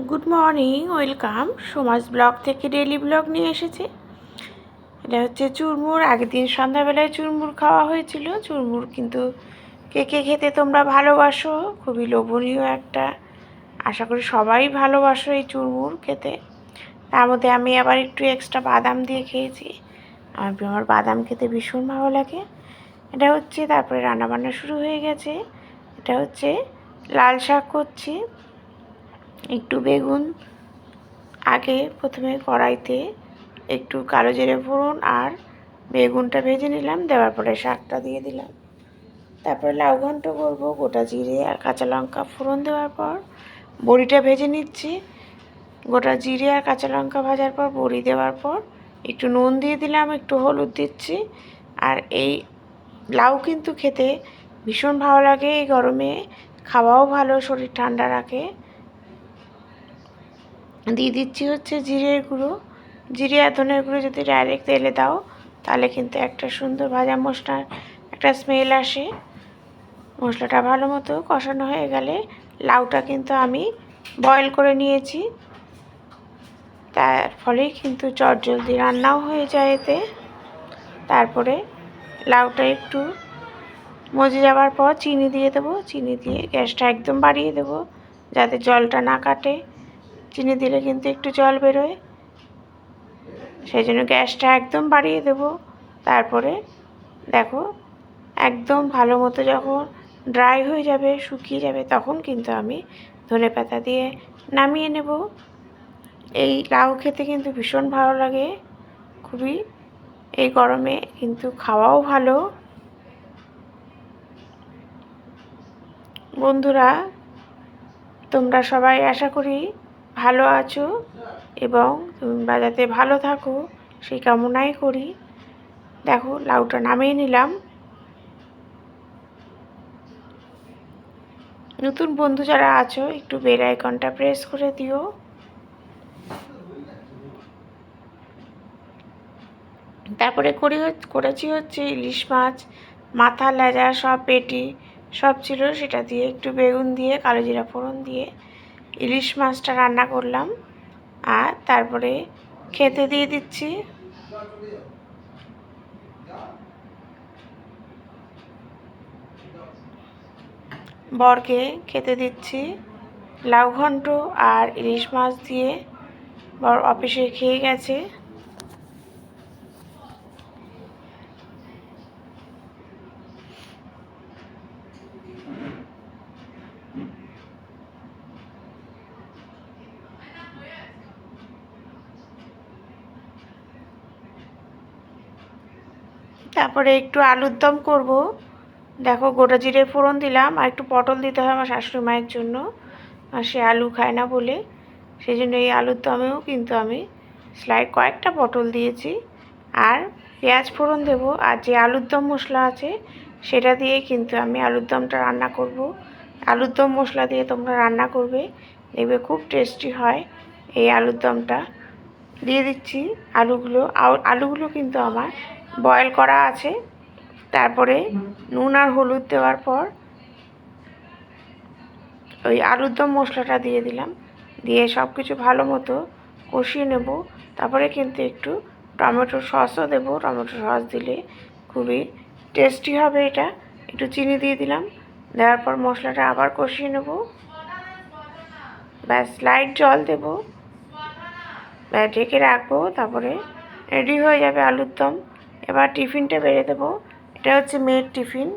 Good morning, welcome. সমাজ blog থেকে daily blog নিয়ে এসেছে। এটা হচ্ছে চুরমুর। আগের দিন সন্ধ্যাবেলায় চুরমুর খাওয়া হয়েছিল। চুরমুর কিন্তু কে কে খেতে তোমরা ভালোবাসো, খুবই লোভনীয় একটা। আশা করি সবাই ভালোবাসো এই চুরমুর খেতে। তার মধ্যে আমি আবার একটু এক্সট্রা বাদাম দিয়ে খেয়েছি। আমার বাদাম খেতে ভীষণ ভালো লাগে। এটা হচ্ছে, তারপরে রান্নাবান্না শুরু হয়ে গেছে। এটা হচ্ছে লাল শাক করছি। একটু বেগুন আগে প্রথমে কড়াইতে একটু কালো জিরে ফোড়ন আর বেগুনটা ভেজে নিলাম, দেওয়ার পরে শাকটা দিয়ে দিলাম। তারপরে লাউ ঘন্ট করবো। গোটা জিরে আর কাঁচা লঙ্কা ফোড়ন দেওয়ার পর বড়িটা ভেজে নিচ্ছি। গোটা জিরে আর কাঁচা লঙ্কা ভাজার পর বড়ি দেওয়ার পর একটু নুন দিয়ে দিলাম, একটু হলুদ দিচ্ছি। আর এই লাউ কিন্তু খেতে ভীষণ ভালো লাগে, এই গরমে খাওয়াও ভালো, শরীর ঠান্ডা রাখে। দিয়ে দিচ্ছি হচ্ছে জিরের গুঁড়ো। জিরে আর ধনের গুঁড়ো যদি ডাইরেক্ট তেলে দাও তাহলে কিন্তু একটা সুন্দর ভাজা মশলার একটা স্মেল আসে। মশলাটা ভালো মতো কষানো হয়ে গেলে লাউটা কিন্তু আমি বয়েল করে নিয়েছি, তার ফলে কিন্তু চটজলদি রান্নাও হয়ে যায় এতে। তারপরে লাউটা একটু মজে যাওয়ার পর চিনি দিয়ে দেবো। চিনি দিয়ে গ্যাসটা একদম বাড়িয়ে দেবো যাতে জলটা না কাটে। চিনি দিলে কিন্তু একটু জল বেরোয়, সেই জন্য গ্যাসটা একদম বাড়িয়ে দেবো। তারপরে দেখো একদম ভালো মতো যখন ড্রাই হয়ে যাবে, শুকিয়ে যাবে, তখন কিন্তু আমি ধনেপাতা দিয়ে নামিয়ে নেব। এই লাউ খেতে কিন্তু ভীষণ ভালো লাগে, খুবই। এই গরমে কিন্তু খাওয়াও ভালো। বন্ধুরা, তোমরা সবাই আশা করি ভালো আছো এবং তোমরা যাতে ভালো থাকো সেই কামনাই করি। দেখো লাউটা নামিয়ে নিলাম। নতুন বন্ধু যারা আছো একটু বেল আইকনটা প্রেস করে দিও। তারপরে করেছি হচ্ছে ইলিশ মাছ, মাথা লেজা সব পেটি সব ছিল, সেটা দিয়ে একটু বেগুন দিয়ে কালো জিরা ফোড়ন দিয়ে ইলিশ মাছটা রান্না করলাম। আর তারপরে খেতে দিয়ে দিচ্ছি। বরকে খেতে দিচ্ছি লাউ ঘন্ট আর ইলিশ মাছ দিয়ে। বর অফিসে খেয়ে গেছে। তারপরে একটু আলুর দম করবো। দেখো গোটা জিরে ফোড়ন দিলাম, আর একটু পটল দিতে হয় আমার শাশুড়ি মায়ের জন্য, আর সে আলু খায় না বলে। সেই জন্য এই আলুর দমেও কিন্তু আমি কয়েকটা পটল দিয়েছি। আর পেঁয়াজ ফোড়ন দেবো, আর যে আলুর দম মশলা আছে সেটা দিয়ে কিন্তু আমি আলুর দমটা রান্না করব। আলুর দম মশলা দিয়ে তোমরা রান্না করবে, দেখবে খুব টেস্টি হয় এই আলুর দমটা। দিয়ে দিচ্ছি আলুগুলো কিন্তু আমার বয়েল করা আছে। তারপরে নুন আর হলুদ দেওয়ার পর ওই আলুর দম মশলাটা দিয়ে দিলাম, দিয়ে সব কিছু ভালো মতো কষিয়ে নেব। তারপরে কিন্তু একটু টমেটো সসও দেবো। টমেটো সস দিলে খুবই টেস্টি হবে এটা। একটু চিনি দিয়ে দিলাম, দেওয়ার পর মশলাটা আবার কষিয়ে নেব। ব্যাস লাইট জল দেবো, ঢেকে রাখবো। তারপরে রেডি হয়ে যাবে আলুর দম। এবার টিফিনটা বেড়ে দেবো। এটা হচ্ছে মেয়ের টিফিন।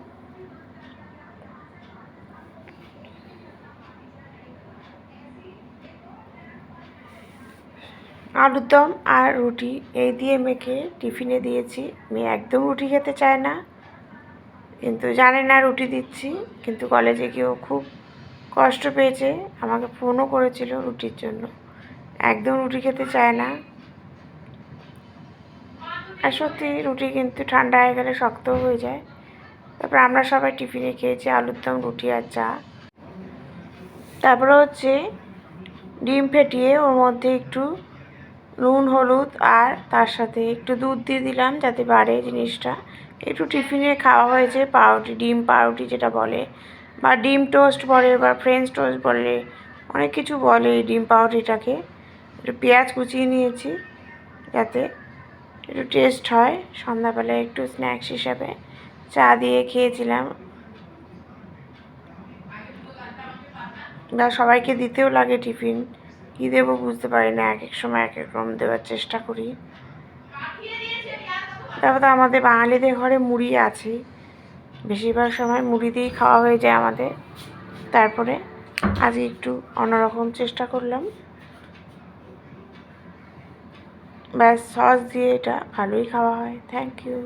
আলুর দম আর রুটি এই দিয়ে মেখে টিফিনে দিয়েছি। মেয়ে একদম রুটি খেতে চায় না, কিন্তু জানে না রুটি দিচ্ছি। কিন্তু কলেজে গিয়েও খুব কষ্ট পেয়েছে, আমাকে ফোনও করেছিল রুটির জন্য। একদম রুটি খেতে চায় না। আর সত্যি রুটি কিন্তু ঠান্ডা হয়ে গেলে শক্ত হয়ে যায়। তারপর আমরা সবাই টিফিনে খেয়েছি আলুর দম, রুটি আর চা। তারপরে হচ্ছে ডিম ফেটিয়ে ওর মধ্যে একটু নুন হলুদ আর তার সাথে একটু দুধ দিয়ে দিলাম যাতে বাড়ে জিনিসটা। একটু টিফিনে খাওয়া হয়েছে পাউরুটি, ডিম পাউরুটি যেটা বলে, বা ডিম টোস্ট বলে, বা ফ্রেঞ্চ টোস্ট বলে, অনেক কিছু বলে এই ডিম পাউরুটিটাকে। একটু পেঁয়াজ কুচিয়ে নিয়েছি যাতে একটু টেস্ট হয়। সন্ধ্যাবেলায় একটু স্ন্যাক্স হিসাবে চা দিয়ে খেয়েছিলাম, বা সবাইকে দিতেও লাগে টিফিন। কী দেবো বুঝতে পারি না, এক এক সময় এক এক রকম দেওয়ার চেষ্টা করি। তারপর তো আমাদের বাঙালিদের ঘরে মুড়ি আছেই, বেশিরভাগ সময় মুড়ি দিয়েই খাওয়া হয়ে যায় আমাদের। তারপরে আজকে একটু অন্যরকম চেষ্টা করলাম। ব্যাস, সস দিয়ে এটা ভালোই খাওয়া হয়। Thank you.